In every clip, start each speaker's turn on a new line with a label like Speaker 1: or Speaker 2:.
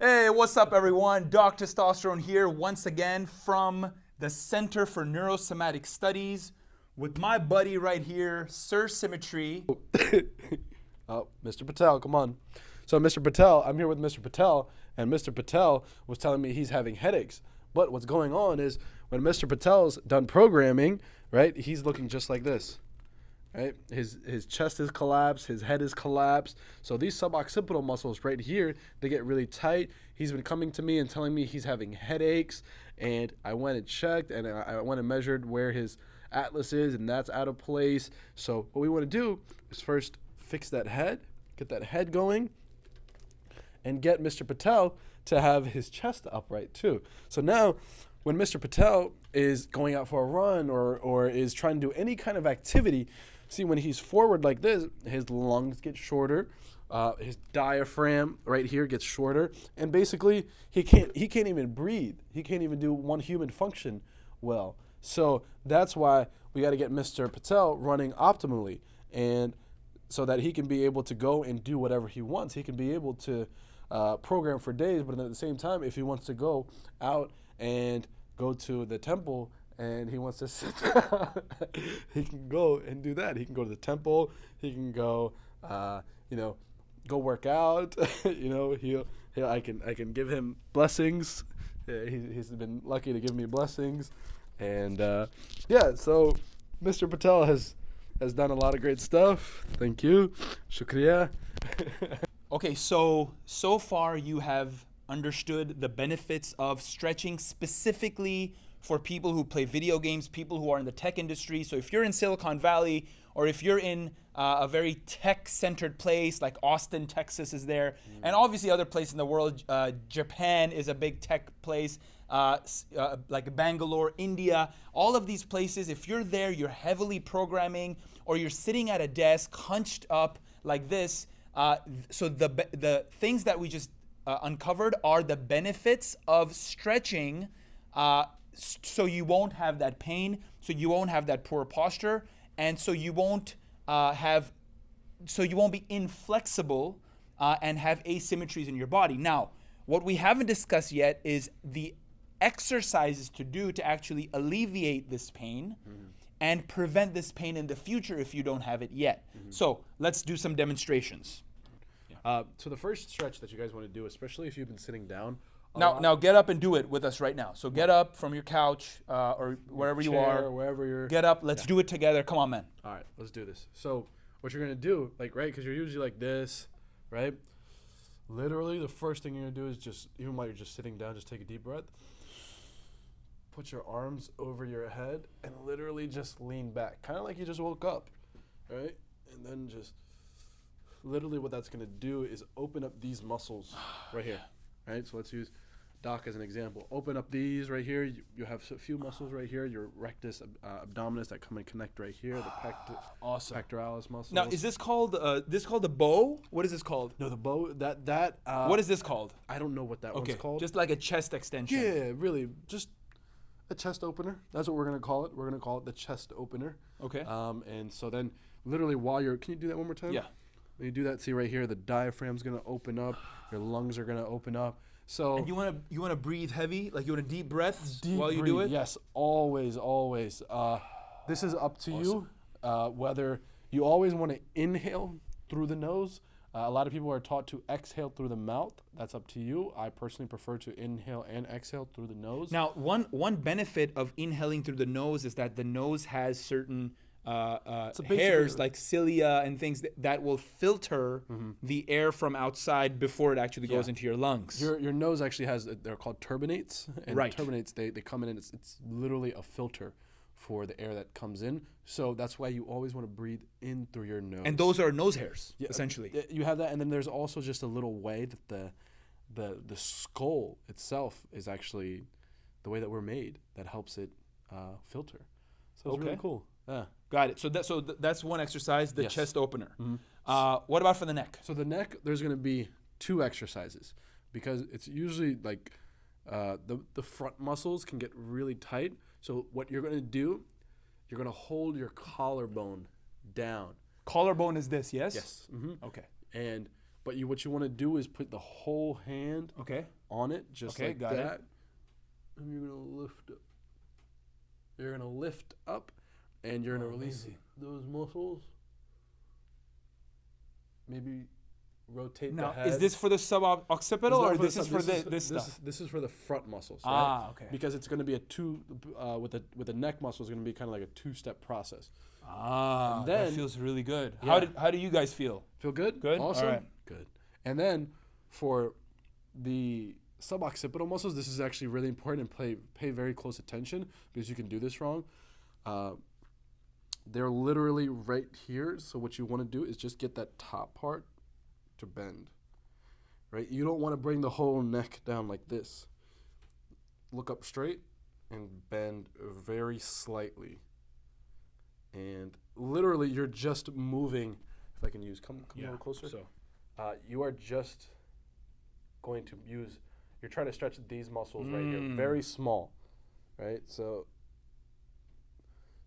Speaker 1: Hey, what's up, everyone? Doc Testosterone here once again from the Center for Neurosomatic Studies with my buddy right here, Sir Symmetry.
Speaker 2: Oh, Mr. Patel, come on. So Mr. Patel, I'm here with Mr. Patel, and Mr. Patel was telling me he's having headaches. But what's going on is when Mr. Patel's done programming, right, he's looking just like this. Right? His chest is collapsed, his head is collapsed. So these suboccipital muscles right here, they get really tight. He's been coming to me and telling me he's having headaches, and I went and checked, and I went and measured where his atlas is, and that's out of place. So what we want to do is first fix that head, get that head going, and get Mr. Patel to have his chest upright too. So now when Mr. Patel is going out for a run or is trying to do any kind of activity, see, when he's forward like this, his lungs get shorter, his diaphragm right here gets shorter, and basically he can't even breathe. He can't even do one human function well. So that's why we got to get Mr. Patel running optimally, and so that he can be able to go and do whatever he wants. He can be able to program for days, but at the same time, if he wants to go out and go to the temple and he wants to sit down, he can go and do that. He can go to the temple. He can go, go work out. I can give him blessings. He's been lucky to give me blessings, and so Mr. Patel has done a lot of great stuff. Thank you. Shukriya.
Speaker 1: Okay, so far you have understood the benefits of stretching specifically for people who play video games, people who are in the tech industry. So if you're in Silicon Valley, or if you're in a very tech-centered place like Austin, Texas is there, and obviously other places in the world, Japan is a big tech place, like Bangalore, India, all of these places, if you're there, you're heavily programming, or you're sitting at a desk hunched up like this, so the things that we just uncovered are the benefits of stretching, so you won't have that pain, so you won't have that poor posture, and so you won't be inflexible and have asymmetries in your body. Now, what we haven't discussed yet is the exercises to do to actually alleviate this pain and prevent this pain in the future if you don't have it yet. So let's do some demonstrations.
Speaker 2: So the first stretch that you guys want to do, especially if you've been sitting down.
Speaker 1: Now get up and do it with us right now. So get up from your couch or wherever you are.
Speaker 2: Or wherever you're.
Speaker 1: Get up. Let's do it together. Come on, man.
Speaker 2: All right, let's do this. So what you're going to do, because you're usually like this, right? Literally, the first thing you're going to do is just, even while you're just sitting down, just take a deep breath. Put your arms over your head and literally just lean back, kind of like you just woke up, right? And then just literally what that's going to do is open up these muscles right here, right? So let's use Doc as an example. Open up these right here. You have a few muscles right here, your rectus abdominis that come and connect right here, the
Speaker 1: Awesome.
Speaker 2: pectoralis muscles.
Speaker 1: Now, is this called the bow? What is this called?
Speaker 2: No, the bow,
Speaker 1: What is this called?
Speaker 2: I don't know what that one's called.
Speaker 1: Just like a chest extension.
Speaker 2: Yeah, really, just a chest opener. That's what we're going to call it. We're going to call it the chest opener.
Speaker 1: Okay.
Speaker 2: And so then literally while you're, can you do that one more time?
Speaker 1: Yeah.
Speaker 2: When you do that, see right here, the diaphragm's going to open up, your lungs are going to open up. So
Speaker 1: And you want to breathe heavy, like you want a deep breaths while you
Speaker 2: breathe,
Speaker 1: do it?
Speaker 2: Yes, always. This is up to you, whether you always want to inhale through the nose. A lot of people are taught to exhale through the mouth. That's up to you. I personally prefer to inhale and exhale through the nose.
Speaker 1: Now, one benefit of inhaling through the nose is that the nose has certain hairs like cilia and things that will filter the air from outside before it actually goes into your lungs.
Speaker 2: Your nose actually has, they're called turbinates. And
Speaker 1: right.
Speaker 2: Turbinates, they come in and it's literally a filter for the air that comes in. So that's why you always want to breathe in through your nose.
Speaker 1: And those are nose hairs, essentially.
Speaker 2: You have that, and then there's also just a little way that the skull itself is actually the way that we're made that helps it filter. So it's really cool. Yeah.
Speaker 1: Got it. So that's one exercise, the chest opener. What about for the neck?
Speaker 2: So the neck, there's going to be 2 exercises because it's usually like the front muscles can get really tight. So what you're going to do, you're going to hold your collarbone down.
Speaker 1: Collarbone is this, yes?
Speaker 2: Yes.
Speaker 1: Okay.
Speaker 2: And But what you want to do is put the whole hand
Speaker 1: Okay.
Speaker 2: on it, just
Speaker 1: Okay,
Speaker 2: like
Speaker 1: got it.
Speaker 2: that. And you're gonna lift up. You're gonna lift up, and you're gonna release
Speaker 1: amazing.
Speaker 2: those muscles. Maybe rotate
Speaker 1: Now,
Speaker 2: the head.
Speaker 1: is this for the suboccipital or this is for this stuff?
Speaker 2: This is for the front muscles, right?
Speaker 1: Ah, okay.
Speaker 2: Because it's going to be a two with the neck muscle is going to be kind of like a two-step process.
Speaker 1: Ah,
Speaker 2: And
Speaker 1: that
Speaker 2: then-
Speaker 1: feels really good.
Speaker 2: Yeah.
Speaker 1: How do you guys feel?
Speaker 2: Feel good?
Speaker 1: Good?
Speaker 2: Awesome.
Speaker 1: All right.
Speaker 2: Good. And then for the suboccipital muscles, this is actually really important and pay very close attention because you can do this wrong. They're literally right here. So what you want to do is just get that top part to bend. Right? You don't want to bring the whole neck down like this. Look up straight and bend very slightly. And literally you're just moving. If I can use, come a little closer.
Speaker 1: So,
Speaker 2: You are just going to use, you're trying to stretch these muscles right here, very small, right? So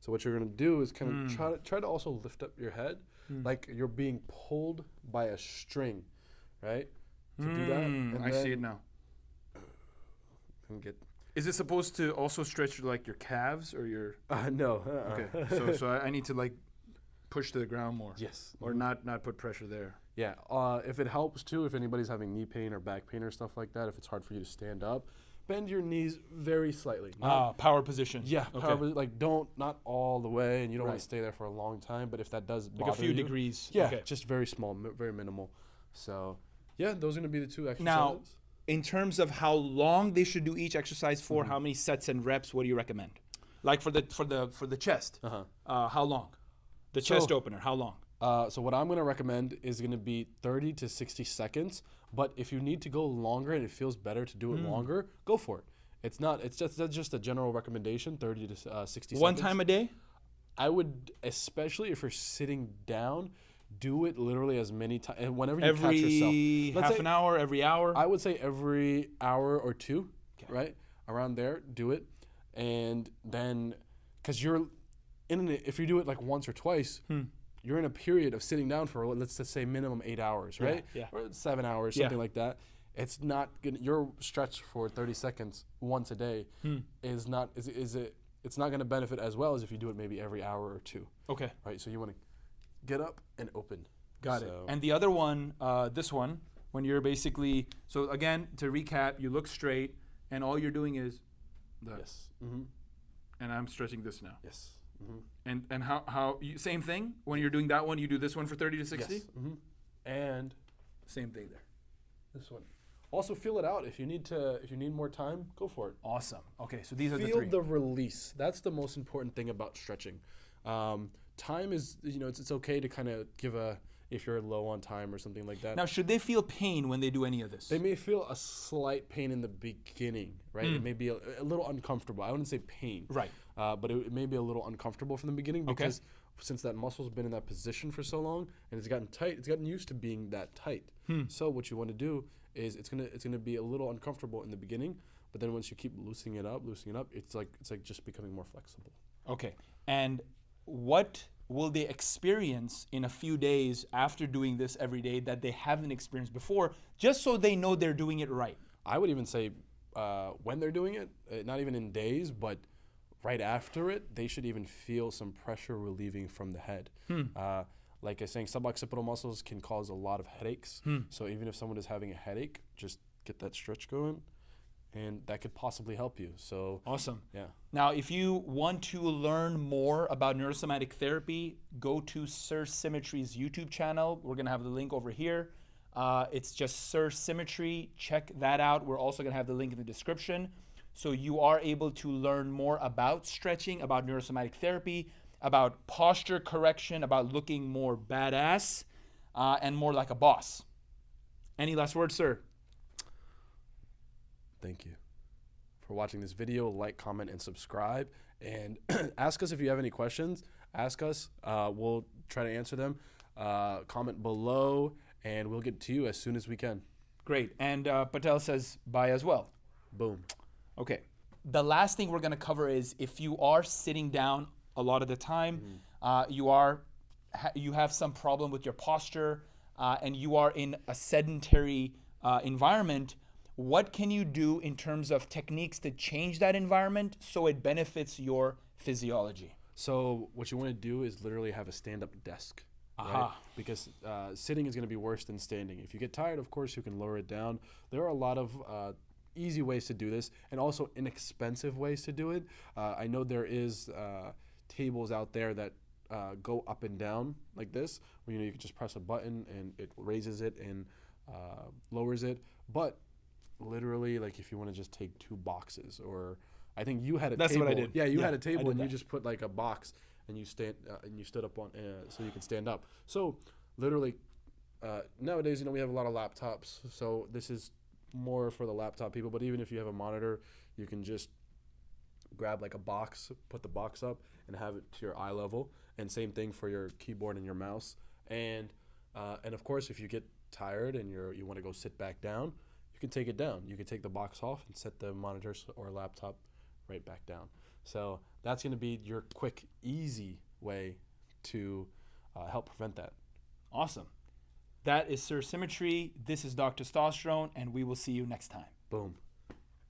Speaker 2: what you're gonna do is kind of try to also lift up your head, like you're being pulled by a string, right? To do that, and
Speaker 1: I see it now.
Speaker 2: And get
Speaker 1: Is it supposed to also stretch like your calves or your?
Speaker 2: no.
Speaker 1: Okay, so I need to like push to the ground more.
Speaker 2: Yes.
Speaker 1: Or not put pressure there.
Speaker 2: Yeah. If it helps too, if anybody's having knee pain or back pain or stuff like that, if it's hard for you to stand up, bend your knees very slightly.
Speaker 1: Power position.
Speaker 2: Yeah,
Speaker 1: Okay.
Speaker 2: like not all the way, and you don't want
Speaker 1: Right.
Speaker 2: to stay there for a long time. But if that does
Speaker 1: Like
Speaker 2: bother
Speaker 1: a few
Speaker 2: you,
Speaker 1: degrees.
Speaker 2: yeah,
Speaker 1: Okay.
Speaker 2: just very small, very minimal. So, yeah, those are gonna be the two exercises.
Speaker 1: Now, in terms of how long they should do each exercise for, how many sets and reps, what do you recommend? Like for the chest, how long? The chest opener, how long?
Speaker 2: So what I'm gonna recommend is gonna be 30 to 60 seconds. But if you need to go longer and it feels better to do it longer, go for it. It's not. It's just that's just a general recommendation. 30 to 60
Speaker 1: One
Speaker 2: seconds.
Speaker 1: time a day?
Speaker 2: I would, especially if you're sitting down, do it literally as many times whenever you catch
Speaker 1: Every
Speaker 2: yourself. Let's
Speaker 1: half
Speaker 2: say-
Speaker 1: an hour, every hour?
Speaker 2: I would say every hour or two, right around there. Do it, and then because you're if you do it like once or twice, you're in a period of sitting down for let's just say minimum 8 hours, right?
Speaker 1: yeah.
Speaker 2: Or 7 hours,
Speaker 1: Yeah.
Speaker 2: something like that. It's not gonna. Your stretch for 30 seconds once a day is not. It's not gonna benefit as well as if you do it maybe every hour or two,
Speaker 1: Okay,
Speaker 2: right? So you want to get up and open.
Speaker 1: got it.
Speaker 2: So-
Speaker 1: And the other one, this one, when you're basically, so again, to recap, you look straight and all you're doing is that.
Speaker 2: Yes. Mm-hmm.
Speaker 1: And I'm stretching this now.
Speaker 2: Yes. Mm-hmm.
Speaker 1: And how same thing? When you're doing that one, you do this one for 30 to 60?
Speaker 2: Yes. Mm-hmm. And
Speaker 1: Same thing there.
Speaker 2: this one. Also feel it out. If you need more time, go for it.
Speaker 1: Awesome. Okay, so these are the
Speaker 2: Feel
Speaker 1: three.
Speaker 2: the release. That's the most important thing about stretching. Time is, it's okay to kind of give if you're low on time or something like that.
Speaker 1: Now, should they feel pain when they do any of this?
Speaker 2: They may feel a slight pain in the beginning, right? It may be a little uncomfortable. I wouldn't say pain.
Speaker 1: Right.
Speaker 2: But it may be a little uncomfortable from the beginning because since that muscle's been in that position for so long and it's gotten tight, it's gotten used to being that tight. So what you want to do is it's gonna be a little uncomfortable in the beginning, but then once you keep loosening it up, it's like just becoming more flexible.
Speaker 1: Okay. And what will they experience in a few days after doing this every day that they haven't experienced before, just so they know they're doing it right?
Speaker 2: I would even say when they're doing it, not even in days, but right after it, they should even feel some pressure relieving from the head. Like I was saying, suboccipital muscles can cause a lot of headaches. So even if someone is having a headache, just get that stretch going, and that could possibly help you. So
Speaker 1: Awesome.
Speaker 2: yeah.
Speaker 1: Now, if you want to learn more about neurosomatic therapy, go to Sir Symmetry's YouTube channel. We're going to have the link over here. It's just Sir Symmetry. Check that out. We're also going to have the link in the description. So you are able to learn more about stretching, about neurosomatic therapy, about posture correction, about looking more badass, and more like a boss. Any last words, sir?
Speaker 2: Thank you for watching this video. Like, comment, and subscribe. And ask us if you have any questions. Ask us. We'll try to answer them. Comment below, and we'll get to you as soon as we can.
Speaker 1: Great. And Patel says bye as well.
Speaker 2: Boom.
Speaker 1: Okay. The last thing we're going to cover is if you are sitting down a lot of the time, you have some problem with your posture, and you are in a sedentary environment, what can you do in terms of techniques to change that environment so it benefits your physiology?
Speaker 2: So what you want to do is literally have a stand-up desk. Right? Because sitting is going to be worse than standing. If you get tired, of course, you can lower it down. There are a lot of easy ways to do this, and also inexpensive ways to do it. I know there is tables out there that go up and down like this, where you can just press a button and it raises it and lowers it. But literally, like if you want to just take 2 boxes, or I think you had a
Speaker 1: That's
Speaker 2: table.
Speaker 1: what I did.
Speaker 2: Yeah, you had a table and
Speaker 1: that.
Speaker 2: you just put like a box and you stood up on so you can stand up. So literally nowadays, we have a lot of laptops, so this is more for the laptop people. But even if you have a monitor, you can just grab like a box, put the box up, and have it to your eye level. And same thing for your keyboard and your mouse. And of course, if you get tired and you want to go sit back down, you can take it down. You can take the box off and set the monitor or laptop right back down. So that's going to be your quick, easy way to help prevent that.
Speaker 1: Awesome. That is Sir Symmetry. This is Dr. Testosterone, and we will see you next time.
Speaker 2: Boom.